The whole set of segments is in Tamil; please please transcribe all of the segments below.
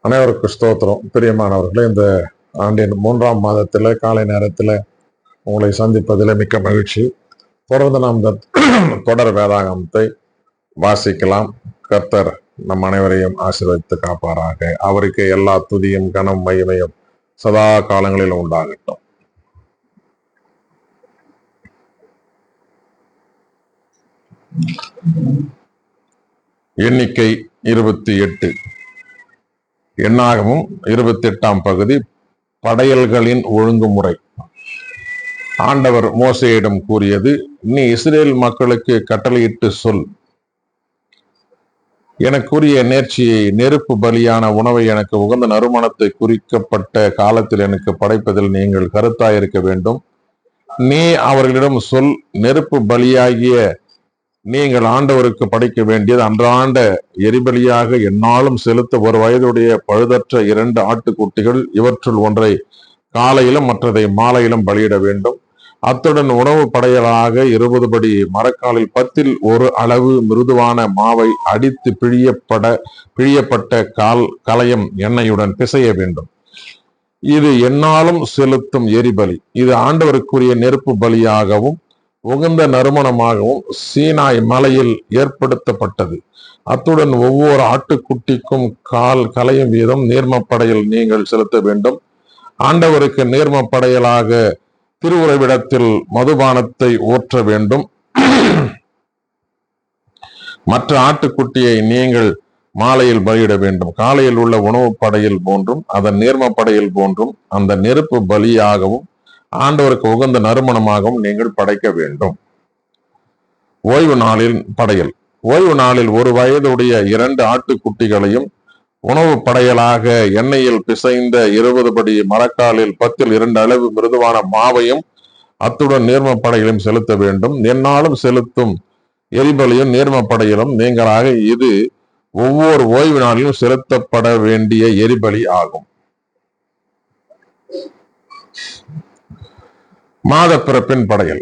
அனைவருக்கு ஸ்தோத்திரம். பிரியமானவர்களே, இந்த ஆண்டின் 3ஆம் மாதத்துல காலை நேரத்துல உங்களை சந்திப்பதில் மிக்க மகிழ்ச்சி. தொடர்ந்து நாம் இந்த தொடர் வேதாகமத்தை வாசிக்கலாம். கர்த்தர் நம் அனைவரையும் ஆசீர்வதித்து காப்பாராக. அவருக்கு எல்லா துதியும் கனம் மகிமையும் சதா காலங்களிலும் உண்டாகட்டும். எண்ணிக்கை 28. எண்ணாகமும் 28ஆம் பகுதி, படையல்களின் ஒழுங்குமுறை. ஆண்டவர் மோசேயிடம் கூறியது, நீ இஸ்ரேல் மக்களுக்கு கட்டளையிட்டு சொல், எனக்குரிய நேர்ச்சியை, நெருப்பு பலியான உணவை, எனக்கு உகந்த நறுமணத்தை குறிக்கப்பட்ட காலத்தில் எனக்கு படைப்பதில் நீங்கள் கருத்தாயிருக்க வேண்டும். நீ அவர்களிடம் சொல், நெருப்பு பலியாகிய நீங்கள் ஆண்டவருக்கு படைக்க வேண்டியது அன்றாண்ட எரிபலியாக எந்நாளும் செலுத்த ஒரு வயதுடைய பழுதற்ற 2 ஆட்டுக்குட்டிகள், இவற்றுள் ஒன்றை காலையிலும் மற்றதை மாலையிலும் பலியிட வேண்டும். அத்துடன் உணவு படையலாக 20 படி மரக்காலில் 10ல் 1 அளவு மிருதுவான மாவை அடித்து பிழியப்பட்ட கலயம் எண்ணெயுடன் பிசைய வேண்டும். இது எந்நாளும் செலுத்தும் எரிபலி. இது ஆண்டவருக்குரிய நெருப்பு பலியாகவும் உகந்த நறுமணமாகவும் சீனாய் மலையில் ஏற்படுத்தப்பட்டது. அத்துடன் ஒவ்வொரு ஆட்டுக்குட்டிக்கும் கலையும் வீதம் நீர்மப்படையில் நீங்கள் செலுத்த வேண்டும். ஆண்டவருக்கு நீர்மப்படையலாக திருவுறைவிடத்தில் மதுபானத்தை ஊற்ற வேண்டும். மற்ற ஆட்டுக்குட்டியை நீங்கள் மாலையில் பலியிட வேண்டும். காலையில் உள்ள உணவு படையில் போன்றும் அதன் நீர்மப்படையில் போன்றும் அந்த நெருப்பு பலியாகவும் ஆண்டவருக்கு உகந்த நறுமணமாகவும் நீங்கள் படைக்க வேண்டும். ஓய்வு நாளில் படையல். ஓய்வு நாளில் 1 வயதுடைய 2 ஆட்டுக்குட்டிகளையும் உணவு படையலாக எண்ணெயில் பிசைந்த 20 படி மரக்காலில் 10ல் 2 அளவு மிருதுவான மாவையும் அத்துடன் நீர்மப்படையிலும் செலுத்த வேண்டும். எந்நாளும் செலுத்தும் எரிபலியும் நீர்மப்படையிலும் நீங்களாக இது ஒவ்வொரு ஓய்வு நாளிலும் செலுத்தப்பட வேண்டிய எரிபலி ஆகும். மாத பிறப்பின் படையல்.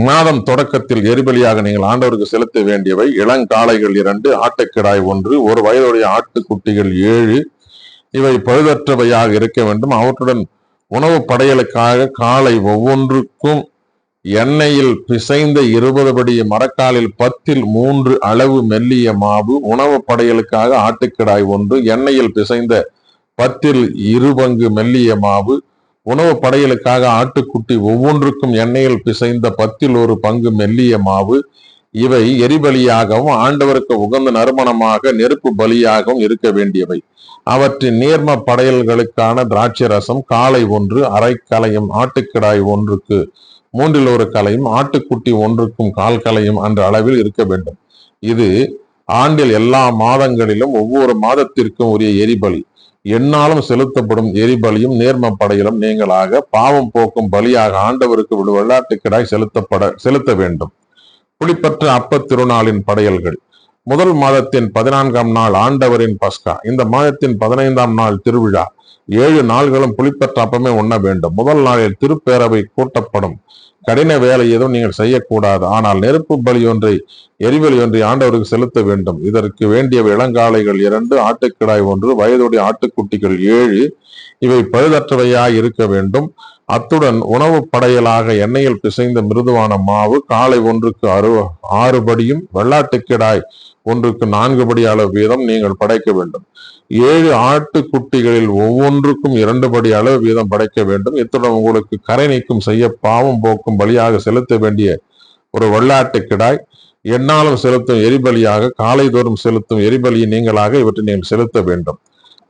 மாதம் தொடக்கத்தில் எரிபலியாக நீங்கள் ஆண்டவருக்கு செலுத்த வேண்டியவை இளங்காளைகள் 2, ஆட்டுக்கிடாய் 1, 1 வயதுடைய ஆட்டுக்குட்டிகள் 7. இவை பழுதற்றவையாக இருக்க வேண்டும். அவற்றுடன் உணவு படையலுக்காக காளை ஒவ்வொன்றுக்கும் எண்ணெயில் பிசைந்த 20 படி மரக்காலில் 10ல் 3 அளவு மெல்லிய மாவு. உணவு படையலுக்காக ஆட்டுக்கிடாய் 1 எண்ணெயில் பிசைந்த 10ல் 2 பங்கு மெல்லிய மாவு. உணவு படையலுக்காக ஆட்டுக்குட்டி ஒவ்வொன்றுக்கும் எண்ணெயில் பிசைந்த 10ல் 1 பங்கு மெல்லிய மாவு. இவை எரிபலியாகவும் ஆண்டவருக்கு உகந்த நறுமணமாக நெருப்பு பலியாகவும் இருக்க வேண்டியவை. அவற்றின் நீர்ம படையல்களுக்கான திராட்சை ரசம் காளை 1 அரை கலையும், ஆட்டுக்கிடாய் 1க்கு 3ல் 1 கலையும், ஆட்டுக்குட்டி 1க்கும் 1/4 கலையும் என்ற அளவில் இருக்க வேண்டும். இது ஆண்டில் எல்லா மாதங்களிலும் ஒவ்வொரு மாதத்திற்கும் உரிய எரிபலி. எந்நாளும் செலுத்தப்படும் எரிபலியும் நீர்மப்படையிலும் நீங்களாக பாவம் போக்கும் பலியாக ஆண்டவருக்கு வெள்ளாட்டுக்கிடாய் செலுத்த வேண்டும். புளிப்பற்ற அப்ப திருநாளின் படையல்கள். முதல் மாதத்தின் 14ஆம் நாள் ஆண்டவரின் பஸ்கா. இந்த மாதத்தின் 15ஆம் நாள் திருவிழா. 7 நாள்களும் புளிப்பற்ற அப்பமே உண்ண வேண்டும். முதல் நாளில் திருப்பேரவை கூட்டப்படும். கடின வேலை எதுவும் நீங்கள் செய்யக்கூடாது. ஆனால் நெருப்பு பலி ஒன்றை, எரிபலி ஒன்றை ஆண்டவருக்கு செலுத்த வேண்டும். இதற்கு வேண்டிய இளங்காளைகள் 2, ஆட்டுக்கிடாய் 1, வயதுடைய ஆட்டுக்குட்டிகள் 7. இவை பழுதற்றவையாய் இருக்க வேண்டும். அத்துடன் உணவு படையலாக எண்ணெயில் பிசைந்த மிருதுவான மாவு. காளை 1க்கு 6 படியும், வெள்ளாட்டுக்கிடாய் 1க்கு 4 படி அளவு வீதம் நீங்கள் படைக்க வேண்டும். 7 ஆட்டுக்குட்டிகளில் ஒவ்வொன்றுக்கும் 2 படி அளவு வீதம் படைக்க வேண்டும். இத்துடன் உங்களுக்கு கரை நீக்கம் செய்ய பாவம் போக்கும் பலியாக செலுத்த வேண்டிய ஒரு வெள்ளாட்டுக்கிடாய், எந்நாளும் செலுத்தும் எரிபலியாக காலைதோறும் செலுத்தும் எரிபலியை நீங்களாக இவற்றை நீங்கள் செலுத்த வேண்டும்.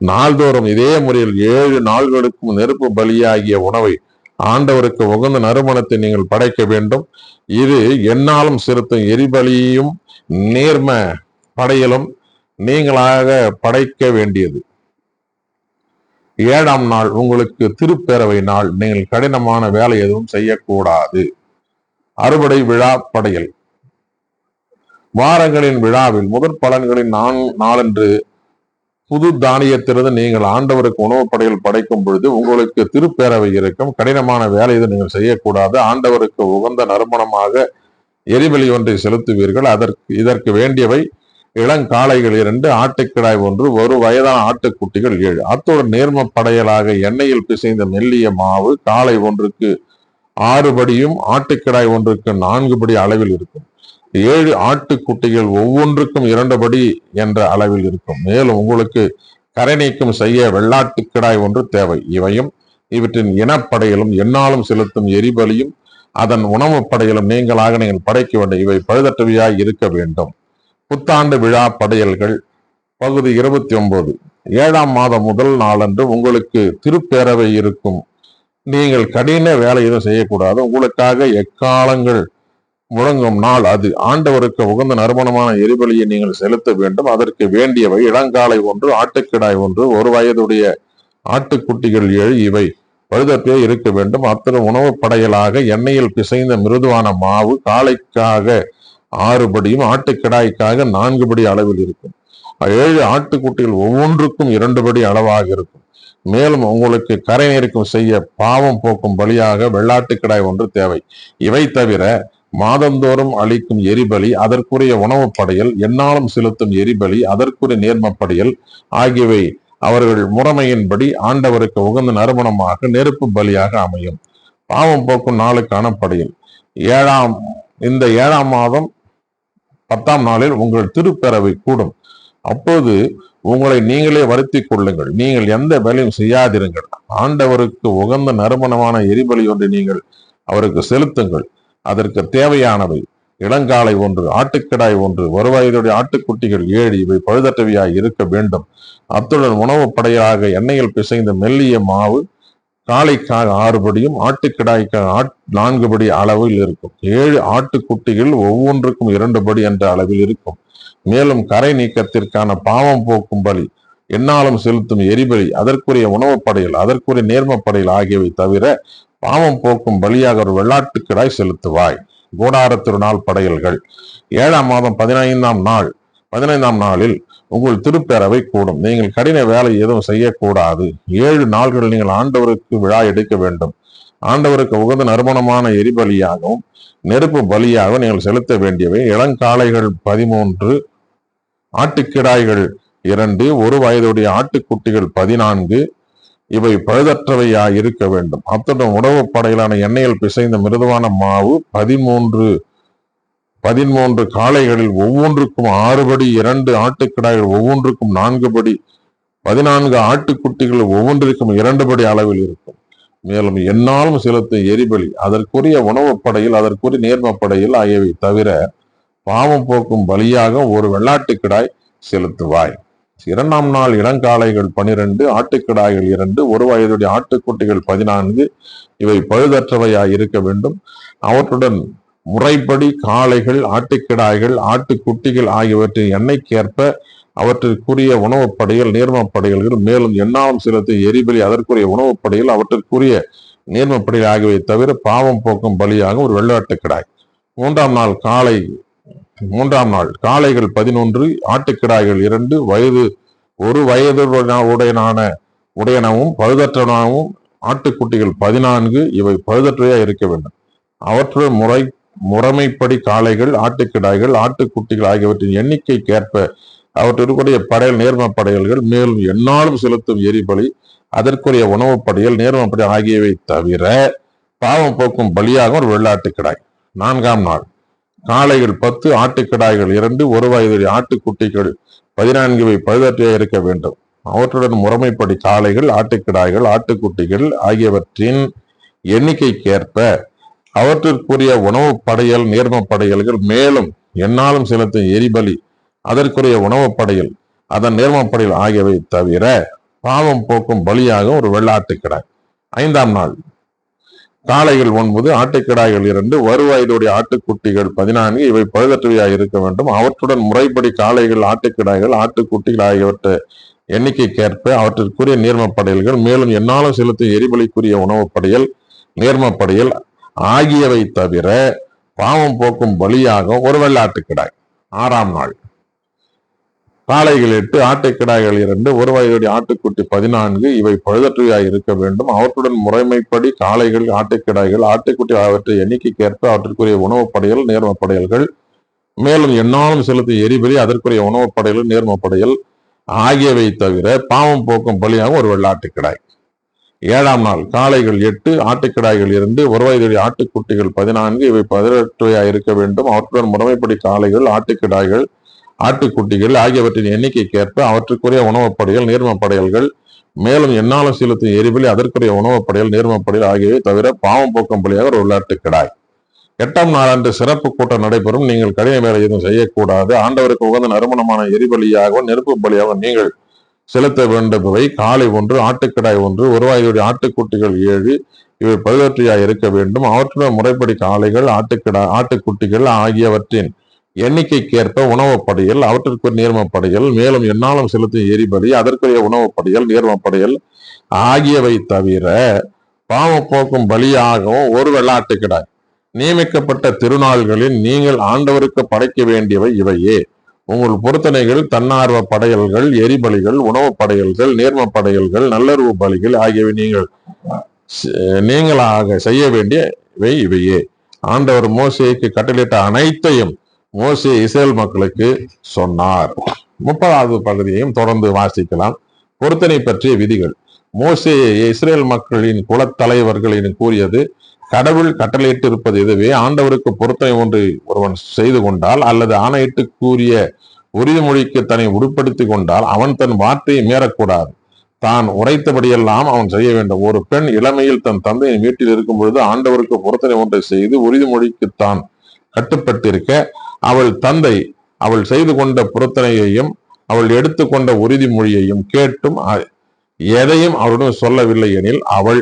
நாள்தோறும் இதே முறையில் 7 நாள்களுக்கும் நெருப்பு பலியாகிய உணவை, ஆண்டவருக்கு உகந்த நறுமணத்தை நீங்கள் படைக்க வேண்டும். இது எந்நாளும் செலுத்தும் எரிபலியும் நீர்ம படையலும் நீங்களாக படைக்க வேண்டியது. 7ஆம் நாள் உங்களுக்கு திருப்பேரவை நாள். நீங்கள் கடினமான வேலை எதுவும் செய்யக்கூடாது. அறுவடை விழா படையல். வாரங்களின் விழாவில் முதற் பலன்களின் நாளன்று புது தானியத்திலிருந்து நீங்கள் ஆண்டவருக்கு உணவு படையல் படைக்கும் பொழுது உங்களுக்கு திருப்பேரவை இருக்கும். கடினமான வேலை எதுவும் நீங்கள் செய்யக்கூடாது. ஆண்டவருக்கு உகந்த நறுமணமாக எரிபலி ஒன்றை செலுத்துவீர்கள். இதற்கு வேண்டியவை இளங்காளைகள் 2, ஆட்டுக்கிடாய் 1, ஒரு வயதான ஆட்டுக்குட்டிகள் 7. அத்துடன் நேர்ம படையலாக எண்ணெயில் பிசைந்த மெல்லிய மாவு காளை ஒன்றுக்கு 6 படியும் ஆட்டுக்கிடாய் ஒன்றுக்கு 4 படி அளவில் இருக்கும். 7 ஆட்டுக்குட்டிகள் ஒவ்வொன்றுக்கும் 2 படி என்ற அளவில் இருக்கும். மேலும் உங்களுக்கு கரை நீக்கம் செய்ய வெள்ளாட்டுக்கிடாய் 1 தேவை. இவையும் இவற்றின் இனப்படையிலும் எந்நாளும் செலுத்தும் எரிபலியும் அதன் உணவு படையிலும் நீங்கள் படைக்க வேண்டும். இவை பழுதற்றவையாய் இருக்க வேண்டும். புத்தாண்டு விழா படையல்கள் பகுதி 29. 7ஆம் மாதம் முதல் நாளன்று உங்களுக்கு திருப்பேரவை இருக்கும். நீங்கள் கடின வேலை எதுவும் செய்யக்கூடாது. உங்களுக்காக எக்காலங்கள் முழங்கும் நாள் அது. ஆண்டவருக்கு உகந்த நறுமணமான எரிபலியை நீங்கள் செலுத்த வேண்டும். அதற்கு வேண்டியவை இளங்காளை 1, ஆட்டுக்கிடாய் 1, ஒரு வயதுடைய ஆட்டுக்குட்டிகள் 7. இவை பழுதற்றே இருக்க வேண்டும். அத்தனை உணவு படையலாக எண்ணெயில் பிசைந்த மிருதுவான மாவு காளைக்காக 6 படியும் ஆட்டுக்கிடாய்க்காக 4 படி அளவில் இருக்கும். 7 ஆட்டுக்குட்டிகள் ஒவ்வொன்றுக்கும் 2 படி அளவாக இருக்கும். மேலும் உங்களுக்கு கரை நீக்கம் செய்ய பாவம் போக்கும் பலியாக வெள்ளாட்டுக்கிடாய் 1 தேவை. இவை தவிர மாதந்தோறும் அளிக்கும் எரிபலி, அதற்குரிய உணவு படையல், எந்நாளும் செலுத்தும் எரிபலி, அதற்குரிய நேர்மப்படையல் ஆகியவை அவர்கள் முறைமையின்படி ஆண்டவருக்கு உகந்த நறுமணமாக நெருப்பு பலியாக அமையும். பாவம் போக்கும் நாளுக்கான படையல். இந்த 7ஆம் மாதம் 10ஆம் நாளில் உங்கள் திருப்பேரவை கூடும். அப்போது உங்களை நீங்களே வருத்தி கொள்ளுங்கள். நீங்கள் எந்த பலியும் செய்யாதிருங்கள். ஆண்டவருக்கு உகந்த நறுமணமான எரிபலி ஒன்று நீங்கள் அவருக்கு செலுத்துங்கள். அதற்கு தேவையானவை இளங்காளை 1, ஆட்டுக்கிடாய் 1, ஒரு வயதுடைய ஆட்டுக்குட்டிகள் 7. இவை பழுதற்றவையாய் இருக்க வேண்டும். அத்துடன் உணவு படையாக எண்ணெயில் பிசைந்த மெல்லிய மாவு காளைக்காக 6 படியும் ஆட்டுக்கிடாய்க்காக 4 படி அளவில் இருக்கும். 7 ஆட்டுக்குட்டிகள் ஒவ்வொன்றுக்கும் 2 படி என்ற அளவில் இருக்கும். மேலும் கரை நீக்கத்திற்கான பாவம் போக்கும் பலி, எந்நாளும் செலுத்தும் எரிபலி, அதற்குரிய உணவு படையல், அதற்குரிய நேர்ம படையல் ஆகியவை தவிர பாவம் போக்கும் பலியாக ஒரு வெள்ளாட்டுக்கிடாய் செலுத்துவாய். கூடார திருநாள் படையல்கள். 7ஆம் மாதம் 15ஆம் நாளில் உங்கள் திருப்பேரவை கூடும். நீங்கள் கடின வேலை எதுவும் செய்யக்கூடாது. 7 நாள்கள் நீங்கள் ஆண்டவருக்கு விழா எடுக்க வேண்டும். ஆண்டவருக்கு உகந்த நறுமணமான எரிபலியாகவும் நெருப்பு பலியாகவும் நீங்கள் செலுத்த வேண்டியவை இளங்காளைகள் 13, ஆட்டுக்கிடாய்கள் 2, ஒரு வயதுடைய ஆட்டுக்குட்டிகள் 14. இவை பழுதற்றவையாய் இருக்க வேண்டும். அத்துடன் உணவு படையிலான எண்ணெயில் பிசைந்த மிருதுவான மாவு 13 காளைகளில் ஒவ்வொன்றுக்கும் 6 படி, 2 ஆட்டுக்கிடாய்கள் ஒவ்வொன்றுக்கும் 4 படி, 14 ஆட்டுக்குட்டிகள் ஒவ்வொன்றிற்கும் 2 படி அளவில் இருக்கும். மேலும் எந்நாளும் செலுத்தும் எரிபலி, அதற்குரிய உணவு படையில், அதற்குரிய நேர்ம படையில் ஆகியவை தவிர பாவம் போக்கும் பலியாக ஒரு வெள்ளாட்டுக்கிடாய் செலுத்துவாய். 2ஆம் நாள் இளங்காளைகள் 12, ஆட்டுக்கிடாய்கள் 2, ஒரு வயதுடைய ஆட்டுக்குட்டிகள் 14. இவை பழுதற்றவையாய் இருக்க வேண்டும். அவற்றுடன் முறைப்படி காளைகள், ஆட்டுக்கிடாய்கள், ஆட்டுக்குட்டிகள் ஆகியவற்றின் எண்ணைக்கேற்ப அவற்றிற்குரிய உணவு படையல், நேர்ம படையல்கள், மேலும் எந்நாளும் செலுத்தும் எரிபலி, அதற்குரிய உணவு படையல், அவற்றிற்குரிய நேர்ம படையல் ஆகியவை தவிர பாவம் போக்கும் பலியாக ஒரு வெள்ளாட்டுக்கிடாய். 3ஆம் நாள் காளைகள் 11, ஆட்டுக்கிடாய்கள் 2, ஒரு வயது உடையனவும் பழுதற்றனவும் ஆட்டுக்குட்டிகள் 14. இவை பழுதற்றையா இருக்க வேண்டும். அவற்றுடன் முறைமைப்படி காளைகள், ஆட்டுக்கிடாய்கள், ஆட்டுக்குட்டிகள் ஆகியவற்றின் எண்ணிக்கைக்கேற்ப அவற்றிற்குரிய படையல், நேர்ம படையல்கள், மேலும் எந்நாளும் செலுத்தும் எரிபலி, அதற்குரிய உணவு படையல், நேர்ம படையல் ஆகியவை தவிர பாவம் போக்கும் பலியாக ஒரு வெள்ளாட்டுக்கிடாய். 4ஆம் நாள் காளைகள் 10, ஆட்டுக்கிடாய்கள் 2, ஒரு வயதுடைய ஆட்டுக்குட்டிகள் 14. இவை பழுதற்றையா இருக்க வேண்டும். அவற்றுடன் முறைமைப்படி காளைகள், ஆட்டுக்கிடாய்கள், ஆட்டுக்குட்டிகள் ஆகியவற்றின் எண்ணிக்கைக்கேற்ப அவற்றிற்குரிய உணவு படையல், நேர்ம படையல்கள், மேலும் எந்நாளும் செலுத்தும் எரிபலி, அதற்குரிய உணவு படையல், அதன் நேர்ம படையல் ஆகியவை தவிர பாவம் போக்கும் பலியாக ஒரு வெள்ளாட்டுக்கிடாய். 5ஆம் நாள் காளைகள் 9, ஆட்டுக்கிடாய்கள் 2, ஒரு வயதுடைய ஆட்டுக்குட்டிகள் 14. இவை பழுதற்றவையாக இருக்க வேண்டும். அவற்றுடன் முறைப்படி காளைகள், ஆட்டுக்கிடாய்கள், ஆட்டுக்குட்டிகள் ஆகியவற்றை எண்ணிக்கைக்கேற்ப அவற்றிற்குரிய நேர்ம படையல்கள், மேலும் எந்நாளும் செலுத்தும் எரிபலிக்குரிய உணவு படையல், நேர்ம படையல் ஆகியவை தவிர பாவம் போக்கும் பலியாக ஒரு வெள்ளாட்டுக்கிடாய். 6ஆம் நாள் காளைகள் 8, ஆட்டுக்கிடாய்கள் 2, ஒரு வயதுடைய ஆட்டுக்குட்டி 14. இவை பழுதற்றவையாய் இருக்க வேண்டும். அவற்றுடன் முறைமைப்படி காளைகள், ஆட்டுக்கிடாய்கள், ஆட்டுக்குட்டி ஆகியவற்றை எண்ணிக்கைக்கேற்ப அவற்றிற்குரிய உணவு படையல், நேர்ம படையல்கள், மேலும் எந்நாளும் செலுத்தும் எரிபலி, அதற்குரிய உணவுப் படையல், நேர்மப்படையல் ஆகியவை தவிர பாவம் போக்கும் பலியாக ஒரு வெள்ளாட்டுக்கிடாய். 7ஆம் நாள் காளைகள் 8, ஆட்டுக்கிடாய்கள் 2, ஒரு வயதுடைய ஆட்டுக்குட்டிகள் 14, இவை 18 இருக்க வேண்டும். அவற்றுடன் முறைமைப்படி காளைகள், ஆட்டுக்கிடாய்கள், ஆட்டுக்குட்டிகள் ஆகியவற்றின் எண்ணிக்கைக்கேற்ப அவற்றுக்குரிய உணவுப் படையல், நீர்மப்படையல்கள், மேலும் எந்நாளும் செலுத்தும் எரிபலி, அதற்குரிய உணவுப் படையல், நீர்மப்படையல் ஆகியவை தவிர பாவம் போக்கும் பலியாக ஒரு வெள்ளாட்டுக்கிடாய். 8ஆம் நாளன்று சிறப்பு கூட்டம் நடைபெறும். நீங்கள் கடின வேலை எதுவும் செய்யக்கூடாது. ஆண்டவருக்கு உகந்த நறுமணமான எரிபலியாகவும் நெருப்பு பலியாகவும் நீங்கள் செலுத்த வேண்டுபவை காளை 1, ஆட்டுக்கிடாய் 1, ஒரு வயதுடைய ஆட்டுக்குட்டிகள் 7, இவை 18 இருக்க வேண்டும். அவற்றுடன் முறைப்படி காளைகள், ஆட்டுக்குட்டிகள் ஆகியவற்றின் எண்ணிக்கைக்கேற்ப உணவுப் படையல், அவற்றிற்கு நீர்மப்படையல், மேலும் எந்நாளும் செலுத்தும் எரிபலி, அதற்குரிய உணவுப் படையல், நீர்மப்படையல் ஆகியவை தவிர பாவம் போக்கும் பலியாகவும் ஒரு வெள்ளாட்டுக்கிடாய். நியமிக்கப்பட்ட திருநாள்களில் நீங்கள் ஆண்டவருக்கு படைக்க வேண்டியவை இவையே: உங்கள் பொருத்தனைகள், தன்னார்வ படையல்கள், எரிபலிகள், உணவுப் படையல்கள், நேர்ம படையல்கள், நல்லுறவு பலிகள் ஆகியவை நீங்களாக செய்ய வேண்டியவை இவையே. ஆண்டவர் மோசேக்கு கட்டளையிட்ட அனைத்தையும் மோசே இஸ்ரேல் மக்களுக்கு சொன்னார். 30வது பகுதியையும் தொடர்ந்து வாசிக்கலாம். பொருத்தனை பற்றிய விதிகள். மோசே இஸ்ரேல் மக்களின் குலத்தலைவர்களின் கூறியது: கடவுள் கட்டளையிட்டு இருப்பது இதுவே: ஆண்டவருக்கு பொருத்தனை ஒன்று ஒருவன் செய்து கொண்டால் அல்லது ஆணையிட்டு கூறிய உறுதிமொழிக்கு தன்னை உட்படுத்தி கொண்டால் அவன் தன் வார்த்தையை மீறக்கூடாது. தான் உரைத்தபடியெல்லாம் அவன் செய்ய வேண்டும். ஒரு பெண் இளமையில் தன் தந்தையின் வீட்டில் இருக்கும் பொழுது ஆண்டவருக்கு பொருத்தனை ஒன்றை செய்து உறுதிமொழிக்கு தான் கட்டுப்பட்டிருக்க, அவள் தந்தை அவள் செய்து கொண்ட பொருத்தனையையும் அவள் எடுத்துக்கொண்ட உறுதிமொழியையும் கேட்டும் எதையும் அவருடன் சொல்லவில்லை எனில் அவள்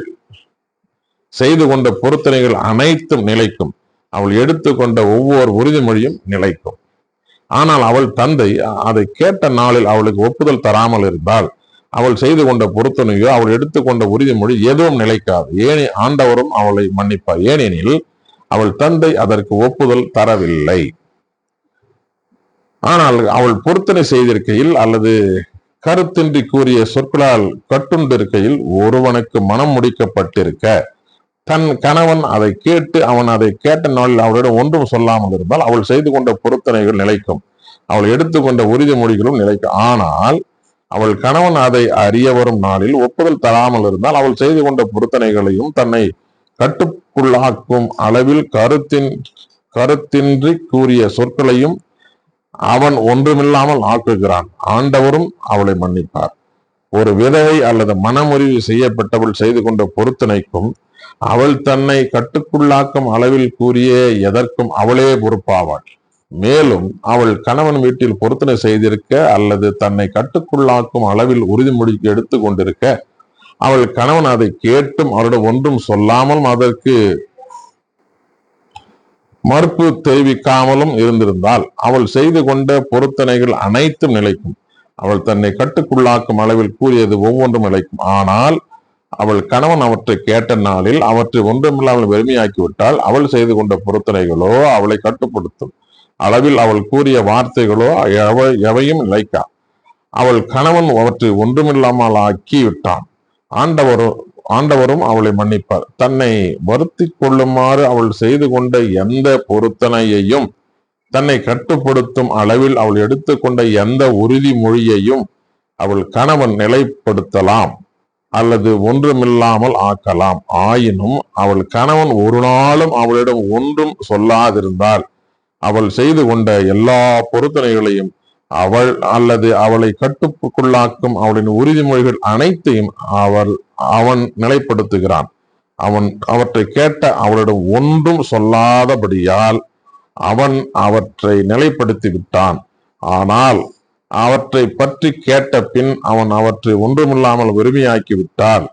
செய்து கொண்ட பொருத்தனைகள் அனைத்தும் நிலைக்கும். அவள் எடுத்துக்கொண்ட ஒவ்வொரு உறுதிமொழியும் நிலைக்கும். ஆனால் அவள் தந்தை அதை கேட்ட நாளில் அவளுக்கு ஒப்புதல் தராமல் இருந்தால் அவள் செய்து கொண்ட பொருத்தனையோ அவள் எடுத்துக்கொண்ட உறுதிமொழி எதுவும் நிலைக்காது. ஆண்டவரும் அவளை மன்னிப்பார். ஏனெனில் அவள் தந்தை அதற்கு ஒப்புதல் தரவில்லை. ஆனால் அவள் பொருத்தனை செய்திருக்கையில் அல்லது கருத்தின்றி கூறிய சொற்களால் கட்டுண்டிருக்கையில் ஒருவனுக்கு மனம் முடிக்கப்பட்டிருக்க, தன் கணவன் அதை கேட்டு அவன் அதை கேட்ட நாளில் அவளிடம் ஒன்றும் சொல்லாமல் இருந்தால் அவள் செய்து கொண்ட பொருத்தனைகள் நிலைக்கும். அவள் எடுத்துக்கொண்ட உறுதிமொழிகளும் நிலைக்கும். ஆனால் அவள் கணவன் அதை அறிய வரும் நாளில் ஒப்புதல் தராமல் இருந்தால் அவள் செய்து கொண்ட பொருத்தனைகளையும் தன்னை கட்டுக்குள்ளாக்கும் அளவில் கருத்தின்றி கூறிய சொற்களையும் அவன் ஒன்றுமில்லாமல் ஆக்குகிறான். ஆண்டவரும் அவளை மன்னிப்பார். ஒரு விதவை அல்லது மனமுறிவு செய்யப்பட்டவள் செய்து கொண்ட பொருத்தனைக்கும் அவள் தன்னை கட்டுக்குள்ளாக்கும் அளவில் கூறிய எதற்கும் அவளே பொறுப்பாவாள். மேலும் அவள் கணவன் வீட்டில் பொருத்தனை செய்திருக்க அல்லது தன்னை கட்டுக்குள்ளாக்கும் அளவில் உறுதிமொழிக்கு எடுத்து கொண்டிருக்க, அவள் கணவன் அதை கேட்டும் அவரிடம் ஒன்றும் சொல்லாமலும் அதற்கு மறுப்பு தெரிவிக்காமலும் இருந்திருந்தால் அவள் செய்து கொண்ட பொருத்தனைகள் அனைத்தும் நிலைக்கும். அவள் தன்னை கட்டுக்குள்ளாக்கும் அளவில் கூறியது ஒவ்வொன்றும் நிலைக்கும். ஆனால் அவள் கணவன் அவற்றை கேட்ட நாளில் அவற்றை ஒன்றுமில்லாமல் வெறுமையாக்கிவிட்டால் அவள் செய்து கொண்ட பொருத்தனைகளோ அவளை கட்டுப்படுத்தும் அளவில் அவள் கூறிய வார்த்தைகளோ எவையும் நிலைக்கா. அவள் கணவன் அவற்றை ஒன்றுமில்லாமல் ஆக்கி விட்டான். ஆண்டவரும் அவளை மன்னிப்பார். தன்னை வருத்தி கொள்ளுமாறு அவள் செய்து கொண்ட எந்த பொருத்தனையையும் தன்னை கட்டுப்படுத்தும் அளவில் அவள் எடுத்துக்கொண்ட எந்த உறுதிமொழியையும் அவள் கணவன் நிலைப்படுத்தலாம் அல்லது ஒன்றுமில்லாமல் ஆக்கலாம். ஆயினும் அவள் கணவன் ஒரு நாளும் அவளிடம் ஒன்றும் சொல்லாதிருந்தால் அவள் செய்து கொண்ட எல்லா பொருத்தனைகளையும் அவள் அல்லது அவளை கட்டுக்குள்ளாக்கும் அவளின் உறுதிமொழிகள் அனைத்தையும் அவன் நிலைப்படுத்துகிறான். அவன் அவற்றை கேட்ட அவளிடம் ஒன்றும் சொல்லாதபடியால் அவன் அவற்றை நிலைப்படுத்தி விட்டான். ஆனால் அவற்றை பற்றி கேட்ட பின் அவன் அவற்றை ஒன்றுமில்லாமல் வெறுமையாக்கி விட்டால்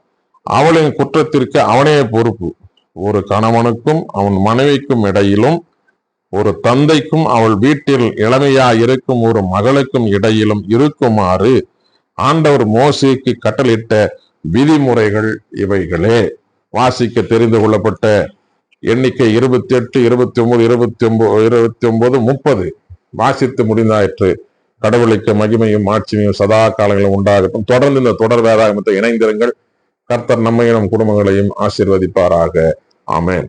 அவளின் குற்றத்திற்கு அவனே பொறுப்பு. ஒரு கணவனுக்கும் அவன் மனைவிக்கும் இடையிலும், ஒரு தந்தைக்கும் அவள் வீட்டில் இளமையா இருக்கும் ஒரு மகளுக்கும் இடையிலும் இருக்குமாறு ஆண்டவர் மோசேக்கு கட்டளையிட்ட விதிமுறைகள் இவைகளே. வாசிக்க தெரிந்து கொள்ளப்பட்ட எண்ணிக்கை 28, 29, 30 வாசித்து முடிந்தாயிற்று. கடவுளுக்கு மகிமையும் ஆட்சியும் சதா காலங்களும் உண்டாகட்டும். தொடர்ந்து இந்த தொடர் வேதாகமத்தை இணைந்திருங்கள். கர்த்தர் நம்மையும் நம் குடும்பங்களையும் ஆசீர்வதிப்பாராக. ஆமென்.